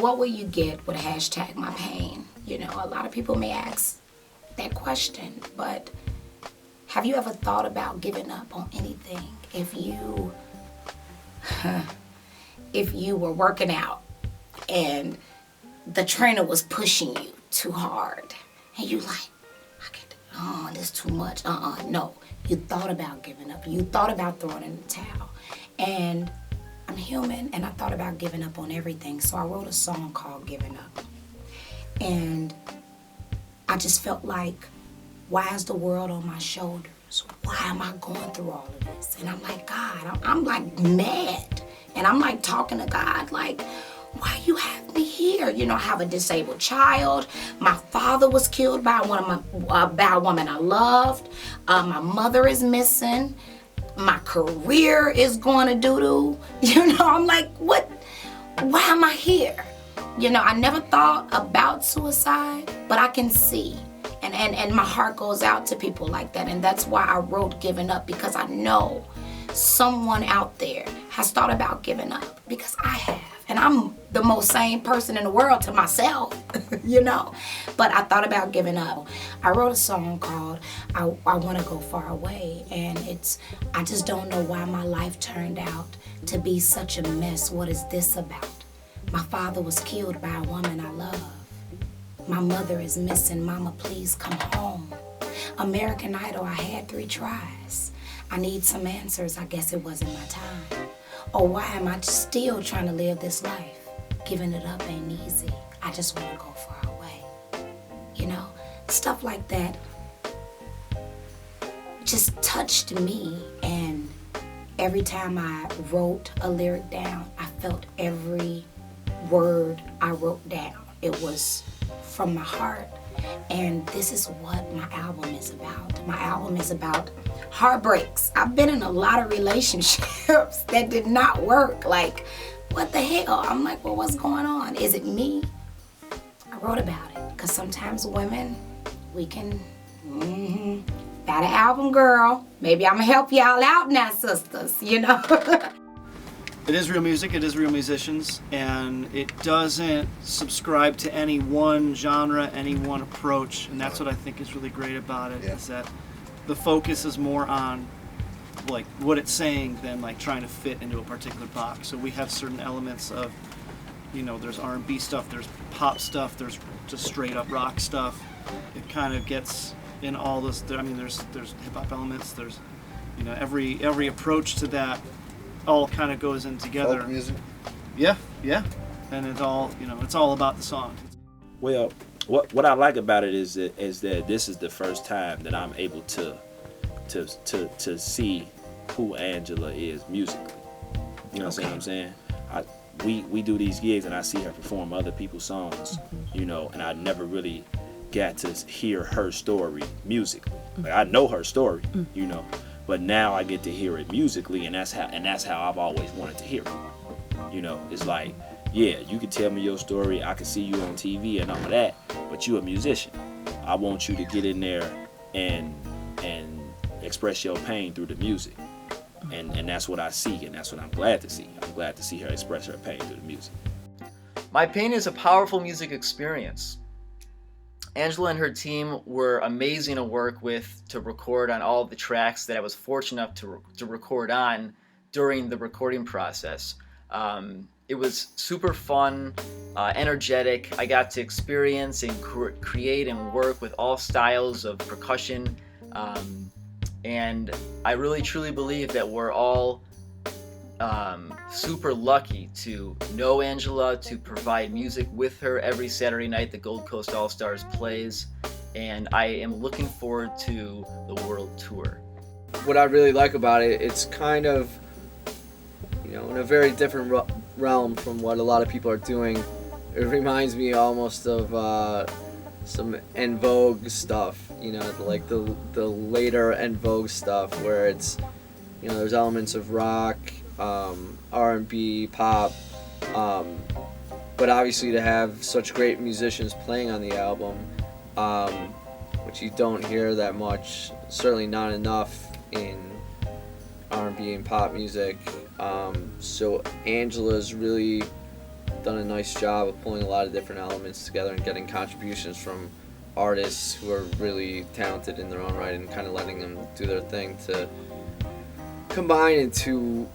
what will you get with hashtag my pain? You know, a lot of people may ask that question, but have you ever thought about giving up on anything? If you were working out and the trainer was pushing you too hard and you like, this is too much. No. You thought about giving up. You thought about throwing in the towel. And I'm human, and I thought about giving up on everything. So I wrote a song called Giving Up. And I just felt like, why is the world on my shoulders? Why am I going through all of this? And I'm like, God, I'm like mad. And I'm like talking to God, like, why you have me here? You know, I have a disabled child. My father was killed by by a woman I loved. My mother is missing. My career is going to doo-doo. You know, I'm like, what? Why am I here? You know, I never thought about suicide, but I can see. And my heart goes out to people like that. And that's why I wrote Giving Up, because I know someone out there has thought about giving up, because I have. And I'm the most sane person in the world to myself, you know. But I thought about giving up. I wrote a song called I Want to Go Far Away. And I just don't know why my life turned out to be such a mess. What is this about? My father was killed by a woman I love. My mother is missing. Mama, please come home. American Idol, I had 3 tries. I need some answers. I guess it wasn't my time. Or why am I still trying to live this life? Giving it up ain't easy. I just want to go far away. You know, stuff like that just touched me. And every time I wrote a lyric down, I felt every word I wrote down. It was from my heart. And this is what my album is about. My album is about heartbreaks. I've been in a lot of relationships that did not work. Like, what the hell? I'm like, well, what's going on? Is it me? I wrote about it because sometimes women, we can, got an album, girl. Maybe I'm gonna help y'all out now, sisters, you know? It is real music, it is real musicians, and it doesn't subscribe to any one genre, any one approach, and that's what I think is really great about it, is that the focus is more on like what it's saying than like trying to fit into a particular box. So we have certain elements of, you know, there's R&B stuff, there's pop stuff, there's just straight up rock stuff. It kind of gets in all this, I mean, there's hip hop elements, there's, you know, every approach to that all kind of goes in together. Folk music. Yeah, and it's all, you know, it's all about the song. Well, what I like about it is that this is the first time that I'm able to see who Angela is musically. You know what I'm saying? We do these gigs and I see her perform other people's songs, you know, and I never really got to hear her story musically. Like, I know her story, you know, but now I get to hear it musically, and that's how I've always wanted to hear it. You know, it's like, yeah, you can tell me your story, I can see you on TV and all of that, but you're a musician. I want you to get in there and express your pain through the music. And that's what I see, and that's what I'm glad to see. I'm glad to see her express her pain through the music. My Pain is a powerful music experience. Angela and her team were amazing to work with, to record on all of the tracks that I was fortunate enough to record on during the recording process. It was super fun, energetic. I got to experience and create and work with all styles of percussion. And I really truly believe that we're all super lucky to know Angela, to provide music with her every Saturday night the Gold Coast All-Stars plays, and I am looking forward to the world tour. What I really like about it, it's kind of, you know, in a very different realm from what a lot of people are doing. It reminds me almost of some En Vogue stuff, you know, like the later En Vogue stuff where it's, you know, there's elements of rock, R&B, pop, but obviously to have such great musicians playing on the album, which you don't hear that much, certainly not enough in R&B and pop music. So Angela's really done a nice job of pulling a lot of different elements together and getting contributions from artists who are really talented in their own right and kind of letting them do their thing to combine into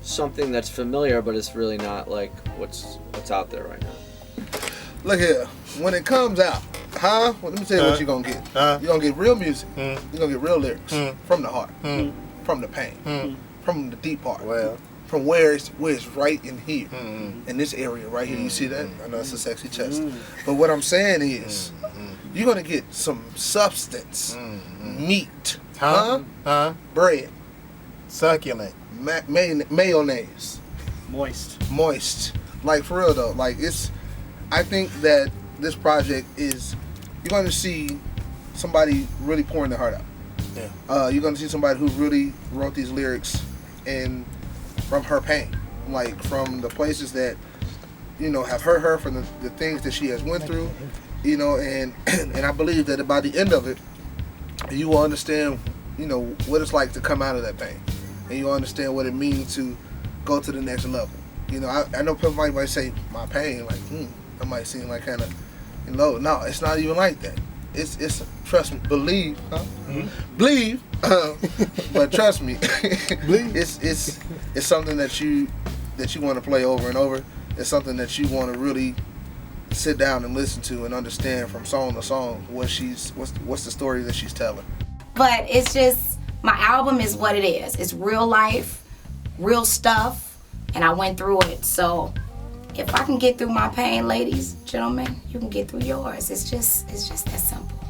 something that's familiar, but it's really not like what's out there right now. Look here, when it comes out, well, let me tell you what you're gonna get. You're gonna get real music. You're gonna get real lyrics from the heart, from the pain, from the deep part. Well, from where it's right in here, in this area right here. You see that? I know it's a sexy chest. But what I'm saying is, you're gonna get some substance, meat, bread, succulent, mayonnaise, Moist. Like for real though, like it's. I think that this project is, you're gonna see somebody really pouring their heart out. Yeah. You're gonna see somebody who really wrote these lyrics and from her pain, like from the places that, you know, have hurt her, from the things that she has went through, you know, and I believe that by the end of it, you will understand, you know, what it's like to come out of that pain, and you'll understand what it means to go to the next level. You know, I know people might say my pain, like, that might seem like kind of low. No, it's not even like that. It's trust me, believe, believe, but trust me, it's something that you want to play over and over. It's something that you want to really sit down and listen to and understand from song to song what's the story that she's telling. But it's just, my album is what it is. It's real life, real stuff, and I went through it. So if I can get through my pain, ladies, gentlemen, you can get through yours. It's just that simple.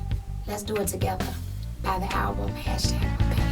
Let's do it together. Buy the album, #MyPain.